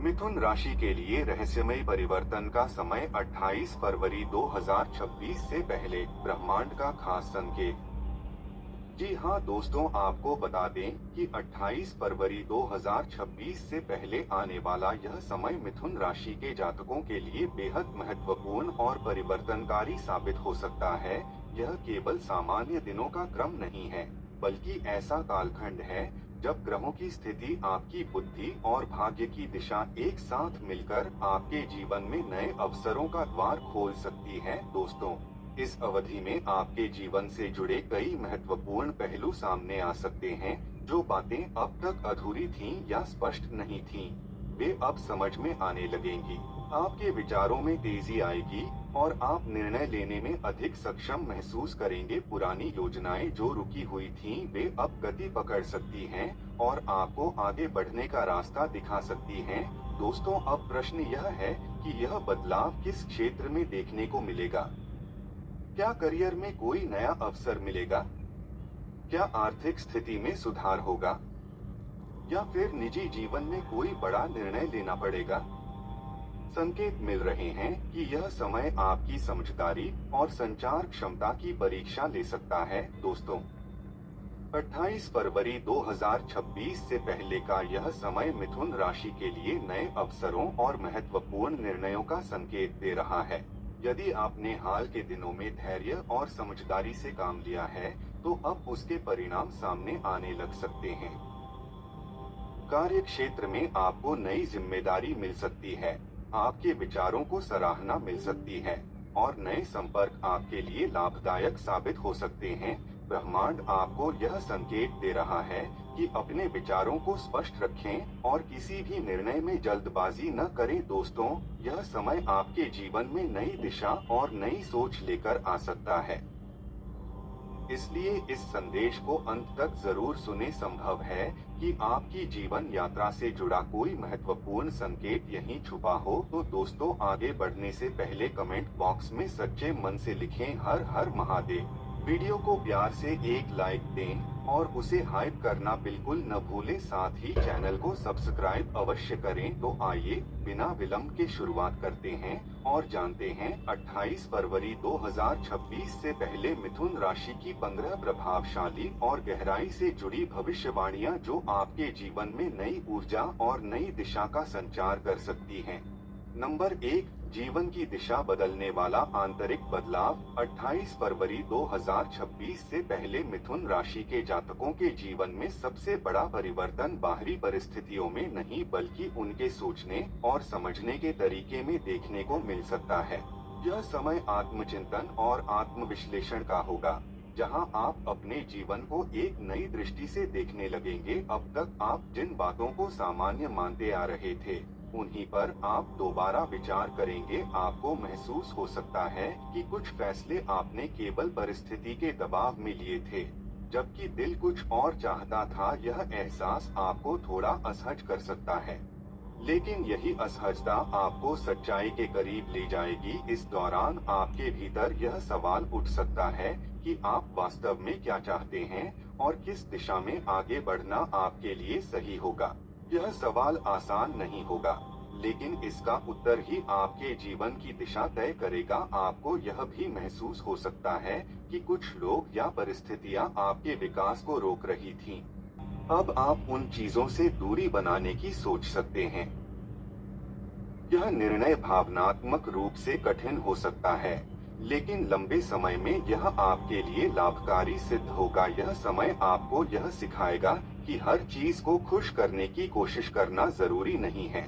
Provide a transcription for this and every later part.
मिथुन राशि के लिए रहस्यमय परिवर्तन का समय 28 फरवरी 2026 से पहले ब्रह्मांड का खास संकेत। जी हाँ दोस्तों, आपको बता दें कि 28 फरवरी 2026 से पहले आने वाला यह समय मिथुन राशि के जातकों के लिए बेहद महत्वपूर्ण और परिवर्तनकारी साबित हो सकता है। यह केवल सामान्य दिनों का क्रम नहीं है, बल्कि ऐसा कालखंड है जब ग्रहों की स्थिति, आपकी बुद्धि और भाग्य की दिशा एक साथ मिलकर आपके जीवन में नए अवसरों का द्वार खोल सकती है। दोस्तों, इस अवधि में आपके जीवन से जुड़े कई महत्वपूर्ण पहलू सामने आ सकते हैं। जो बातें अब तक अधूरी थीं या स्पष्ट नहीं थीं, वे अब समझ में आने लगेंगी। आपके विचारों में तेजी आएगी और आप निर्णय लेने में अधिक सक्षम महसूस करेंगे। पुरानी योजनाएं जो रुकी हुई थीं, वे अब गति पकड़ सकती हैं और आपको आगे बढ़ने का रास्ता दिखा सकती हैं। दोस्तों, अब प्रश्न यह है कि यह बदलाव किस क्षेत्र में देखने को मिलेगा। क्या करियर में कोई नया अवसर मिलेगा? क्या आर्थिक स्थिति में सुधार होगा? या फिर निजी जीवन में कोई बड़ा निर्णय लेना पड़ेगा? संकेत मिल रहे हैं कि यह समय आपकी समझदारी और संचार क्षमता की परीक्षा ले सकता है। दोस्तों, 28 फरवरी 2026 से पहले का यह समय मिथुन राशि के लिए नए अवसरों और महत्वपूर्ण निर्णयों का संकेत दे रहा है। यदि आपने हाल के दिनों में धैर्य और समझदारी से काम लिया है, तो अब उसके परिणाम सामने आने लग सकते हैं। कार्य क्षेत्र में आपको नई जिम्मेदारी मिल सकती है, आपके विचारों को सराहना मिल सकती है और नए संपर्क आपके लिए लाभदायक साबित हो सकते हैं। ब्रह्मांड आपको यह संकेत दे रहा है कि अपने विचारों को स्पष्ट रखें और किसी भी निर्णय में जल्दबाजी न करें। दोस्तों, यह समय आपके जीवन में नई दिशा और नई सोच लेकर आ सकता है, इसलिए इस संदेश को अंत तक जरूर सुने। संभव है कि आपकी जीवन यात्रा से जुड़ा कोई महत्वपूर्ण संकेत यहीं छुपा हो। तो दोस्तों, आगे बढ़ने से पहले कमेंट बॉक्स में सच्चे मन से लिखें हर हर महादेव। वीडियो को प्यार से एक लाइक दें और उसे हाइप करना बिल्कुल न भूलें। साथ ही चैनल को सब्सक्राइब अवश्य करें। तो आइए बिना विलंब के शुरुआत करते हैं और जानते हैं 28 फरवरी 2026 से पहले मिथुन राशि की 15 प्रभावशाली और गहराई से जुड़ी भविष्यवाणियां जो आपके जीवन में नई ऊर्जा और नई दिशा का संचार कर सकती हैं। नंबर 1, जीवन की दिशा बदलने वाला आंतरिक बदलाव। 28 फरवरी 2026 से पहले मिथुन राशि के जातकों के जीवन में सबसे बड़ा परिवर्तन बाहरी परिस्थितियों में नहीं, बल्कि उनके सोचने और समझने के तरीके में देखने को मिल सकता है। यह समय आत्मचिंतन और आत्मविश्लेषण का होगा, जहां आप अपने जीवन को एक नई दृष्टि से देखने लगेंगे। अब तक आप जिन बातों को सामान्य मानते आ रहे थे, उन्हीं पर आप दोबारा विचार करेंगे। आपको महसूस हो सकता है कि कुछ फैसले आपने केवल परिस्थिति के दबाव में लिए थे, जबकि दिल कुछ और चाहता था। यह एहसास आपको थोड़ा असहज कर सकता है, लेकिन यही असहजता आपको सच्चाई के करीब ले जाएगी। इस दौरान आपके भीतर यह सवाल उठ सकता है कि आप वास्तव में क्या चाहते हैं और किस दिशा में आगे बढ़ना आपके लिए सही होगा। यह सवाल आसान नहीं होगा, लेकिन इसका उत्तर ही आपके जीवन की दिशा तय करेगा। आपको यह भी महसूस हो सकता है कि कुछ लोग या परिस्थितियां आपके विकास को रोक रही थीं। अब आप उन चीजों से दूरी बनाने की सोच सकते हैं। यह निर्णय भावनात्मक रूप से कठिन हो सकता है, लेकिन लंबे समय में यह आपके लिए लाभकारी सिद्ध होगा। यह समय आपको यह सिखाएगा कि हर चीज को खुश करने की कोशिश करना जरूरी नहीं है।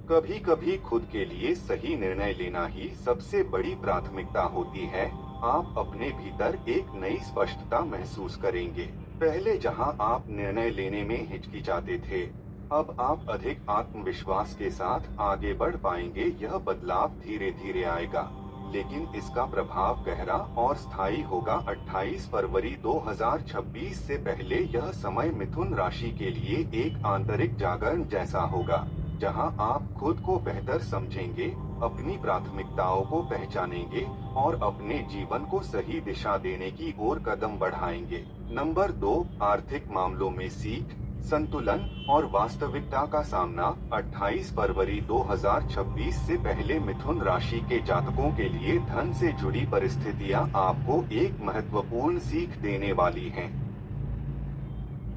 कभी कभी खुद के लिए सही निर्णय लेना ही सबसे बड़ी प्राथमिकता होती है। आप अपने भीतर एक नई स्पष्टता महसूस करेंगे। पहले जहां आप निर्णय लेने में हिचकिचाते थे, अब आप अधिक आत्मविश्वास के साथ आगे बढ़ पाएंगे। यह बदलाव धीरे धीरे आएगा, लेकिन इसका प्रभाव गहरा और स्थायी होगा। 28 फरवरी 2026 से पहले यह समय मिथुन राशि के लिए एक आंतरिक जागरण जैसा होगा, जहां आप खुद को बेहतर समझेंगे, अपनी प्राथमिकताओं को पहचानेंगे और अपने जीवन को सही दिशा देने की ओर कदम बढ़ाएंगे। नंबर 2, आर्थिक मामलों में सीख। संतुलन और वास्तविकता का सामना 28 फरवरी 2026 से पहले मिथुन राशि के जातकों के लिए धन से जुड़ी परिस्थितियां आपको एक महत्वपूर्ण सीख देने वाली हैं।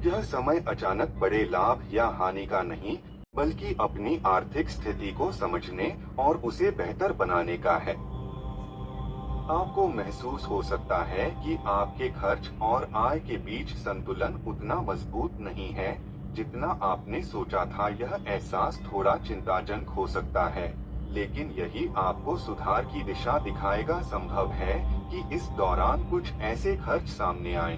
यह समय अचानक बड़े लाभ या हानि का नहीं, बल्कि अपनी आर्थिक स्थिति को समझने और उसे बेहतर बनाने का है। आपको महसूस हो सकता है कि आपके खर्च और आय के बीच संतुलन उतना मजबूत नहीं है जितना आपने सोचा था। यह एहसास थोड़ा चिंताजनक हो सकता है, लेकिन यही आपको सुधार की दिशा दिखाएगा। संभव है कि इस दौरान कुछ ऐसे खर्च सामने आए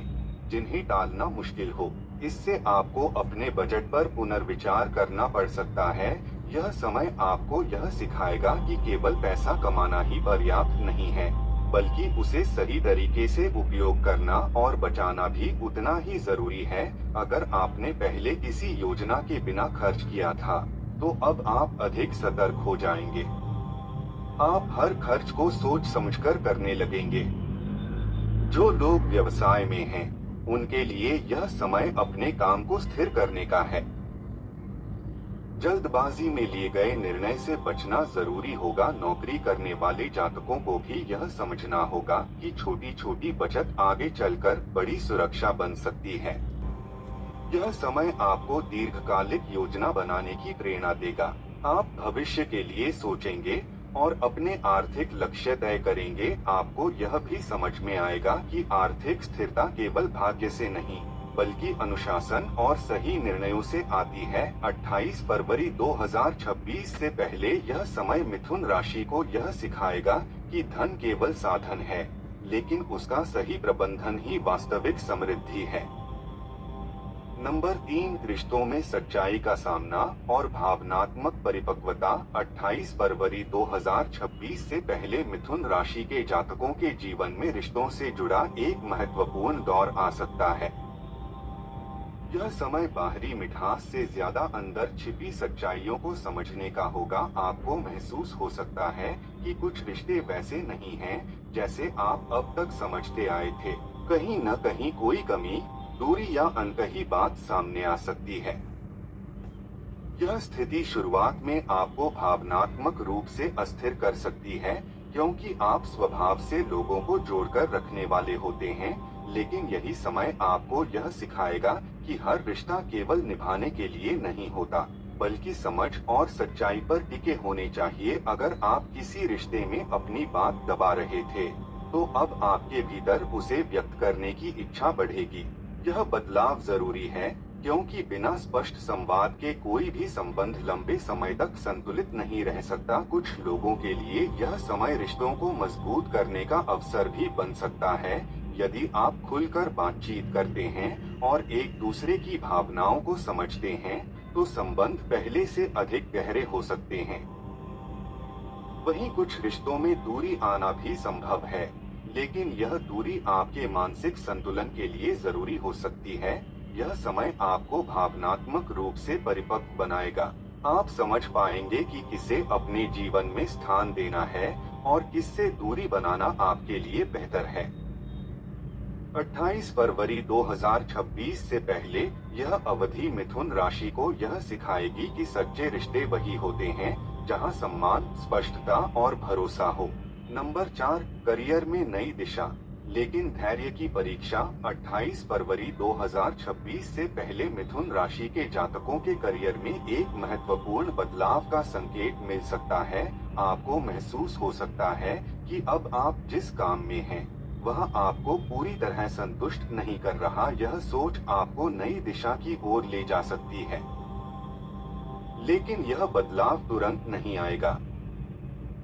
जिन्हें टालना मुश्किल हो। इससे आपको अपने बजट पर पुनर्विचार करना पड़ सकता है। यह समय आपको यह सिखाएगा कि केवल पैसा कमाना ही पर्याप्त नहीं है, बल्कि उसे सही तरीके से उपयोग करना और बचाना भी उतना ही जरूरी है। अगर आपने पहले किसी योजना के बिना खर्च किया था, तो अब आप अधिक सतर्क हो जाएंगे। आप हर खर्च को सोच समझकर करने लगेंगे। जो लोग व्यवसाय में हैं, उनके लिए यह समय अपने काम को स्थिर करने का है। जल्दबाजी में लिए गए निर्णय से बचना जरूरी होगा। नौकरी करने वाले जातकों को भी यह समझना होगा कि छोटी छोटी बचत आगे चलकर बड़ी सुरक्षा बन सकती है। यह समय आपको दीर्घकालिक योजना बनाने की प्रेरणा देगा। आप भविष्य के लिए सोचेंगे और अपने आर्थिक लक्ष्य तय करेंगे। आपको यह भी समझ में आएगा कि आर्थिक स्थिरता केवल भाग्य से नहीं, बल्कि अनुशासन और सही निर्णयों से आती है। 28 फरवरी 2026 से पहले यह समय मिथुन राशि को यह सिखाएगा कि धन केवल साधन है, लेकिन उसका सही प्रबंधन ही वास्तविक समृद्धि है। नंबर 3, रिश्तों में सच्चाई का सामना और भावनात्मक परिपक्वता। 28 फरवरी 2026 से पहले मिथुन राशि के जातकों के जीवन में रिश्तों से जुड़ा एक महत्वपूर्ण दौर आ सकता है। यह समय बाहरी मिठास से ज्यादा अंदर छिपी सच्चाइयों को समझने का होगा। आपको महसूस हो सकता है कि कुछ रिश्ते वैसे नहीं हैं जैसे आप अब तक समझते आए थे। कहीं न कहीं कोई कमी, दूरी या अनकही बात सामने आ सकती है। यह स्थिति शुरुआत में आपको भावनात्मक रूप से अस्थिर कर सकती है, क्योंकि आप स्वभाव से लोगों को जोड़कर रखने वाले होते हैं। लेकिन यही समय आपको यह सिखाएगा कि हर रिश्ता केवल निभाने के लिए नहीं होता, बल्कि समझ और सच्चाई पर टिके होने चाहिए। अगर आप किसी रिश्ते में अपनी बात दबा रहे थे, तो अब आपके भीतर उसे व्यक्त करने की इच्छा बढ़ेगी। यह बदलाव जरूरी है, क्योंकि बिना स्पष्ट संवाद के कोई भी संबंध लंबे समय तक संतुलित नहीं रह सकता। कुछ लोगों के लिए यह समय रिश्तों को मजबूत करने का अवसर भी बन सकता है। यदि आप खुलकर बातचीत करते हैं और एक दूसरे की भावनाओं को समझते हैं, तो संबंध पहले से अधिक गहरे हो सकते हैं। वहीं कुछ रिश्तों में दूरी आना भी संभव है, लेकिन यह दूरी आपके मानसिक संतुलन के लिए जरूरी हो सकती है। यह समय आपको भावनात्मक रूप से परिपक्व बनाएगा। आप समझ पाएंगे कि किसे अपने जीवन में स्थान देना है और किससे दूरी बनाना आपके लिए बेहतर है। 28 फरवरी 2026 से पहले यह अवधि मिथुन राशि को यह सिखाएगी कि सच्चे रिश्ते वही होते हैं जहां सम्मान, स्पष्टता और भरोसा हो। नंबर 4, करियर में नई दिशा लेकिन धैर्य की परीक्षा। 28 फरवरी 2026 से पहले मिथुन राशि के जातकों के करियर में एक महत्वपूर्ण बदलाव का संकेत मिल सकता है। आपको महसूस हो सकता है कि अब आप जिस काम में हैं, वह आपको पूरी तरह संतुष्ट नहीं कर रहा। यह सोच आपको नई दिशा की ओर ले जा सकती है, लेकिन यह बदलाव तुरंत नहीं आएगा।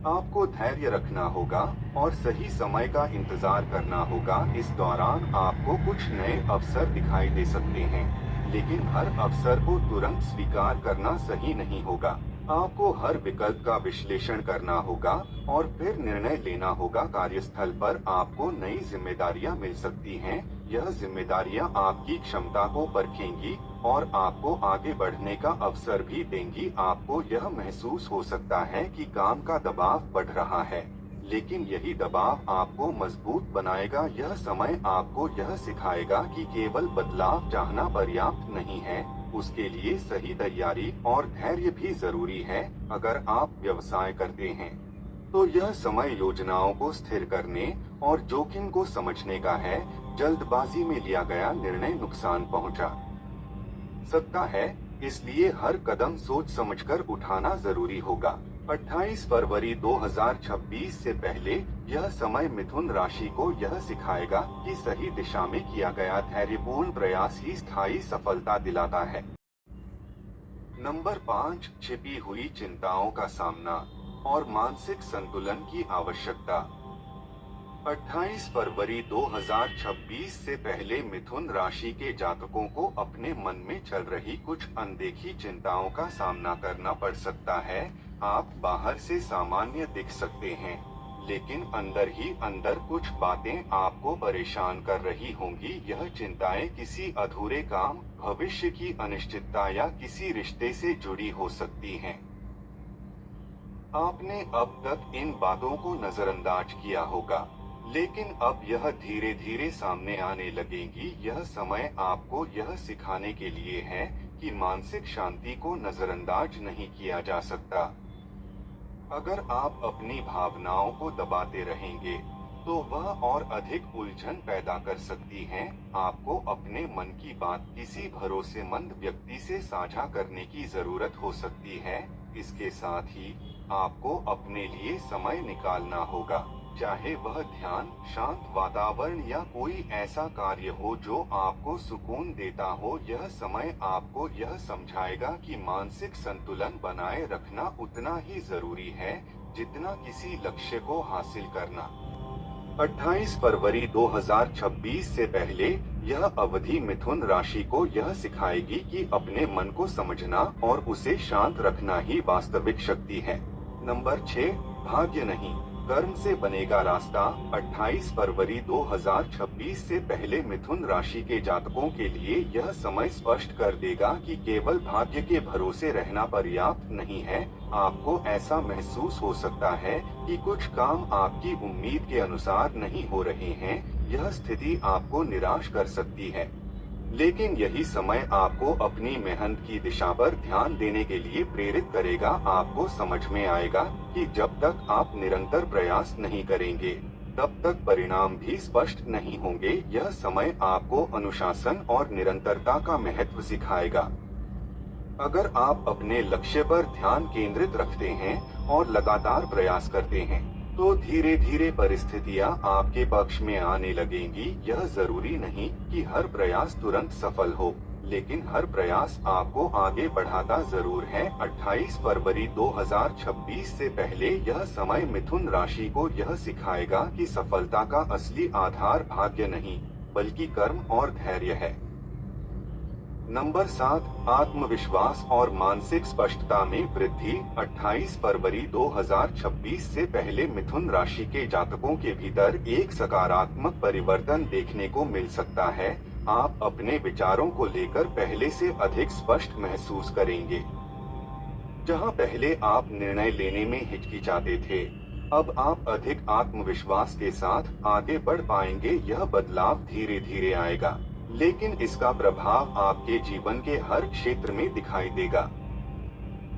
आपको धैर्य रखना होगा और सही समय का इंतजार करना होगा। इस दौरान आपको कुछ नए अवसर दिखाई दे सकते हैं, लेकिन हर अवसर को तुरंत स्वीकार करना सही नहीं होगा। आपको हर विकल्प का विश्लेषण करना होगा और फिर निर्णय लेना होगा। कार्यस्थल पर आपको नई जिम्मेदारियां मिल सकती हैं। यह जिम्मेदारियां आपकी क्षमता को परखेंगी और आपको आगे बढ़ने का अवसर भी देंगी। आपको यह महसूस हो सकता है कि काम का दबाव बढ़ रहा है, लेकिन यही दबाव आपको मजबूत बनाएगा। यह समय आपको यह सिखाएगा कि केवल बदलाव चाहना पर्याप्त नहीं है, उसके लिए सही तैयारी और धैर्य भी जरूरी है। अगर आप व्यवसाय करते हैं तो यह समय योजनाओं को स्थिर करने और जोखिम को समझने का है। जल्दबाजी में लिया गया निर्णय नुकसान पहुंचा सकता है, इसलिए हर कदम सोच समझकर उठाना जरूरी होगा। 28 फरवरी 2026 से पहले यह समय मिथुन राशि को यह सिखाएगा कि सही दिशा में किया गया धैर्यपूर्ण प्रयास ही स्थायी सफलता दिलाता है। नंबर 5, छिपी हुई चिंताओं का सामना और मानसिक संतुलन की आवश्यकता। 28 फरवरी 2026 से पहले मिथुन राशि के जातकों को अपने मन में चल रही कुछ अनदेखी चिंताओं का सामना करना पड़ सकता है। आप बाहर से सामान्य दिख सकते हैं, लेकिन अंदर ही अंदर कुछ बातें आपको परेशान कर रही होंगी। यह चिंताएं किसी अधूरे काम, भविष्य की अनिश्चितता या किसी रिश्ते से जुड़ी हो सकती हैं। आपने अब तक इन बातों को नजरअंदाज किया होगा, लेकिन अब यह धीरे धीरे सामने आने लगेंगी। यह समय आपको यह सिखाने के लिए है कि मानसिक शांति को नजरअंदाज नहीं किया जा सकता। अगर आप अपनी भावनाओं को दबाते रहेंगे, तो वह और अधिक उलझन पैदा कर सकती हैं। आपको अपने मन की बात किसी भरोसेमंद व्यक्ति से साझा करने की जरूरत हो सकती है। इसके साथ ही आपको अपने लिए समय निकालना होगा, चाहे वह ध्यान, शांत वातावरण या कोई ऐसा कार्य हो जो आपको सुकून देता हो। यह समय आपको यह समझाएगा कि मानसिक संतुलन बनाए रखना उतना ही जरूरी है जितना किसी लक्ष्य को हासिल करना। 28 फरवरी 2026 से पहले यह अवधि मिथुन राशि को यह सिखाएगी कि अपने मन को समझना और उसे शांत रखना ही वास्तविक शक्ति है। नंबर 6, भाग्य नहीं, कर्म से बनेगा रास्ता। 28 फरवरी 2026 से पहले मिथुन राशि के जातकों के लिए यह समय स्पष्ट कर देगा कि केवल भाग्य के भरोसे रहना पर्याप्त नहीं है। आपको ऐसा महसूस हो सकता है कि कुछ काम आपकी उम्मीद के अनुसार नहीं हो रहे हैं। यह स्थिति आपको निराश कर सकती है, लेकिन यही समय आपको अपनी मेहनत की दिशा पर ध्यान देने के लिए प्रेरित करेगा। आपको समझ में आएगा कि जब तक आप निरंतर प्रयास नहीं करेंगे, तब तक परिणाम भी स्पष्ट नहीं होंगे। यह समय आपको अनुशासन और निरंतरता का महत्व सिखाएगा। अगर आप अपने लक्ष्य पर ध्यान केंद्रित रखते हैं और लगातार प्रयास करते हैं, तो धीरे धीरे परिस्थितियां आपके पक्ष में आने लगेंगी। यह जरूरी नहीं कि हर प्रयास तुरंत सफल हो, लेकिन हर प्रयास आपको आगे बढ़ाता जरूर है। 28 फरवरी 2026 से पहले यह समय मिथुन राशि को यह सिखाएगा कि सफलता का असली आधार भाग्य नहीं, बल्कि कर्म और धैर्य है। नंबर 7, आत्मविश्वास और मानसिक स्पष्टता में वृद्धि। 28 फरवरी 2026 से पहले मिथुन राशि के जातकों के भीतर एक सकारात्मक परिवर्तन देखने को मिल सकता है। आप अपने विचारों को लेकर पहले से अधिक स्पष्ट महसूस करेंगे। जहां पहले आप निर्णय लेने में हिचकिचाते थे, अब आप अधिक आत्मविश्वास के साथ आगे बढ़ पाएंगे। यह बदलाव धीरे धीरे आएगा, लेकिन इसका प्रभाव आपके जीवन के हर क्षेत्र में दिखाई देगा।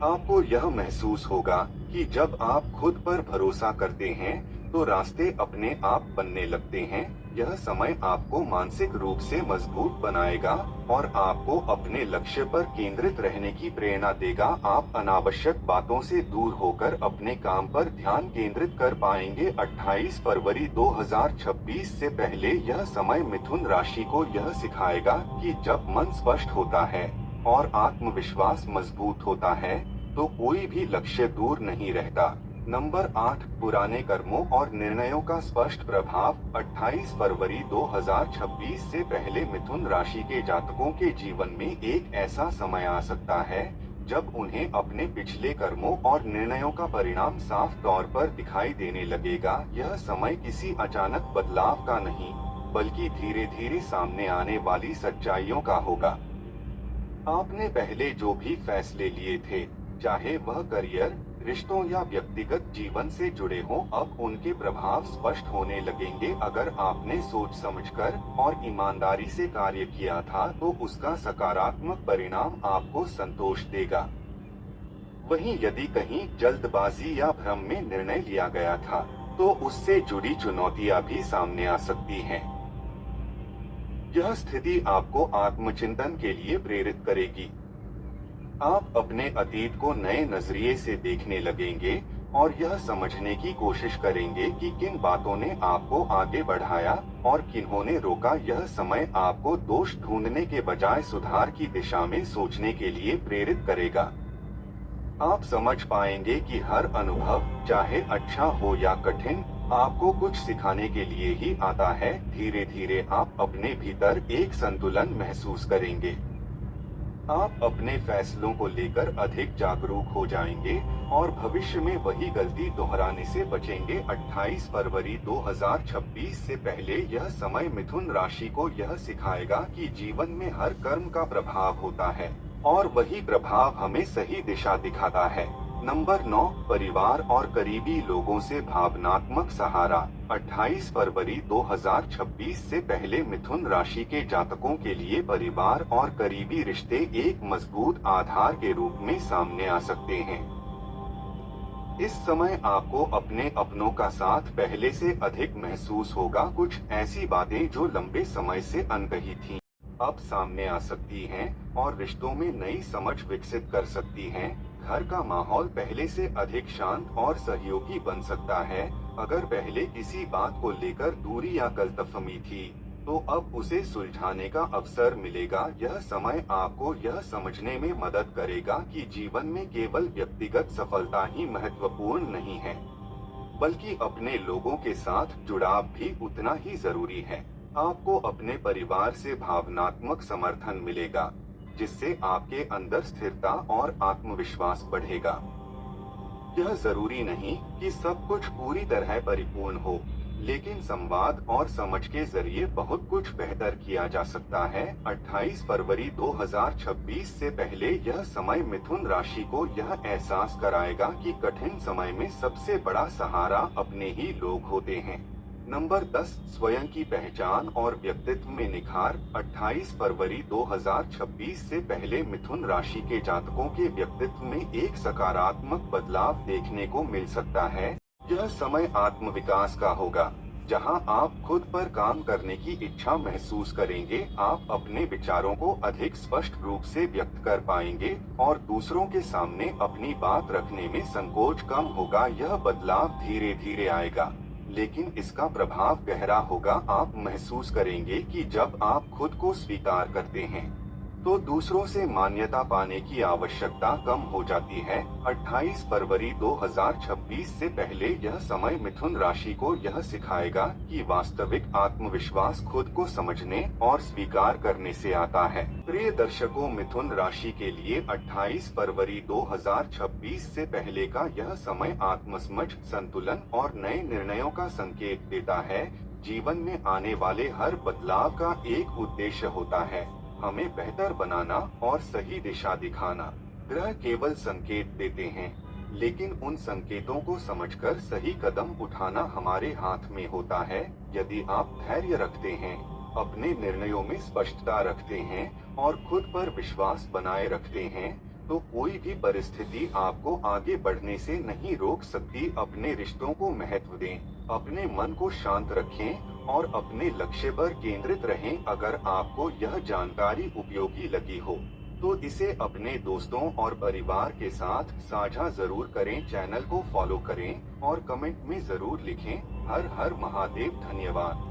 आपको यह महसूस होगा कि जब आप खुद पर भरोसा करते हैं, तो रास्ते अपने आप बनने लगते हैं। यह समय आपको मानसिक रूप से मजबूत बनाएगा और आपको अपने लक्ष्य पर केंद्रित रहने की प्रेरणा देगा। आप अनावश्यक बातों से दूर होकर अपने काम पर ध्यान केंद्रित कर पाएंगे। 28 फरवरी 2026 से पहले यह समय मिथुन राशि को यह सिखाएगा कि जब मन स्पष्ट होता है और आत्मविश्वास मजबूत होता है, तो कोई भी लक्ष्य दूर नहीं रहता। नंबर 8, पुराने कर्मों और निर्णयों का स्पष्ट प्रभाव। 28 फरवरी 2026 से पहले मिथुन राशि के जातकों के जीवन में एक ऐसा समय आ सकता है जब उन्हें अपने पिछले कर्मों और निर्णयों का परिणाम साफ तौर पर दिखाई देने लगेगा। यह समय किसी अचानक बदलाव का नहीं, बल्कि धीरे धीरे सामने आने वाली सच्चाइयों का होगा। आपने पहले जो भी फैसले लिए थे, चाहे वह करियर, रिश्तों या व्यक्तिगत जीवन से जुड़े हों, अब उनके प्रभाव स्पष्ट होने लगेंगे। अगर आपने सोच समझकर और ईमानदारी से कार्य किया था तो उसका सकारात्मक परिणाम आपको संतोष देगा। वहीं यदि कहीं जल्दबाजी या भ्रम में निर्णय लिया गया था, तो उससे जुड़ी चुनौतियां भी सामने आ सकती हैं। यह स्थिति आपको आत्मचिंतन के लिए प्रेरित करेगी। आप अपने अतीत को नए नजरिए से देखने लगेंगे और यह समझने की कोशिश करेंगे कि किन बातों ने आपको आगे बढ़ाया और किन्होंने रोका। यह समय आपको दोष ढूंढने के बजाय सुधार की दिशा में सोचने के लिए प्रेरित करेगा। आप समझ पाएंगे कि हर अनुभव, चाहे अच्छा हो या कठिन, आपको कुछ सिखाने के लिए ही आता है। धीरे धीरे आप अपने भीतर एक संतुलन महसूस करेंगे। आप अपने फैसलों को लेकर अधिक जागरूक हो जाएंगे और भविष्य में वही गलती दोहराने से बचेंगे। 28 फरवरी 2026 से पहले यह समय मिथुन राशि को यह सिखाएगा कि जीवन में हर कर्म का प्रभाव होता है और वही प्रभाव हमें सही दिशा दिखाता है। नंबर 9, परिवार और करीबी लोगों से भावनात्मक सहारा। 28 फरवरी 2026 से पहले मिथुन राशि के जातकों के लिए परिवार और करीबी रिश्ते एक मजबूत आधार के रूप में सामने आ सकते हैं। इस समय आपको अपने अपनों का साथ पहले से अधिक महसूस होगा। कुछ ऐसी बातें जो लंबे समय से अनकही थीं, अब सामने आ सकती हैं और रिश्तों में नई समझ विकसित कर सकती हैं। घर का माहौल पहले से अधिक शांत और सहयोगी बन सकता है। अगर पहले किसी बात को लेकर दूरी या गलतफहमी थी, तो अब उसे सुलझाने का अवसर मिलेगा। यह समय आपको यह समझने में मदद करेगा कि जीवन में केवल व्यक्तिगत सफलता ही महत्वपूर्ण नहीं है, बल्कि अपने लोगों के साथ जुड़ाव भी उतना ही जरूरी है। आपको अपने परिवार से भावनात्मक समर्थन मिलेगा, जिससे आपके अंदर स्थिरता और आत्मविश्वास बढ़ेगा। यह जरूरी नहीं कि सब कुछ पूरी तरह परिपूर्ण हो, लेकिन संवाद और समझ के जरिए बहुत कुछ बेहतर किया जा सकता है। 28 फरवरी 2026 से पहले यह समय मिथुन राशि को यह एहसास कराएगा कि कठिन समय में सबसे बड़ा सहारा अपने ही लोग होते हैं। नंबर 10, स्वयं की पहचान और व्यक्तित्व में निखार। 28 फरवरी 2026 से पहले मिथुन राशि के जातकों के व्यक्तित्व में एक सकारात्मक बदलाव देखने को मिल सकता है। यह समय आत्मविकास का होगा, जहां आप खुद पर काम करने की इच्छा महसूस करेंगे। आप अपने विचारों को अधिक स्पष्ट रूप से व्यक्त कर पाएंगे और दूसरों के सामने अपनी बात रखने में संकोच कम होगा। यह बदलाव धीरे धीरे आएगा, लेकिन इसका प्रभाव गहरा होगा। आप महसूस करेंगे कि जब आप खुद को स्वीकार करते हैं, तो दूसरों से मान्यता पाने की आवश्यकता कम हो जाती है। 28 फरवरी 2026 से पहले यह समय मिथुन राशि को यह सिखाएगा कि वास्तविक आत्मविश्वास खुद को समझने और स्वीकार करने से आता है। प्रिय दर्शकों, मिथुन राशि के लिए 28 फरवरी 2026 से पहले का यह समय आत्मसमझ, संतुलन और नए निर्णयों का संकेत देता है। जीवन में आने वाले हर बदलाव का एक उद्देश्य होता है, हमें बेहतर बनाना और सही दिशा दिखाना। ग्रह केवल संकेत देते हैं, लेकिन उन संकेतों को समझकर सही कदम उठाना हमारे हाथ में होता है। यदि आप धैर्य रखते हैं, अपने निर्णयों में स्पष्टता रखते हैं और खुद पर विश्वास बनाए रखते हैं, तो कोई भी परिस्थिति आपको आगे बढ़ने से नहीं रोक सकती। अपने रिश्तों को महत्व दें, अपने मन को शांत रखें और अपने लक्ष्य पर केंद्रित रहें। अगर आपको यह जानकारी उपयोगी लगी हो, तो इसे अपने दोस्तों और परिवार के साथ साझा जरूर करें। चैनल को फॉलो करें और कमेंट में जरूर लिखें। हर हर महादेव। धन्यवाद।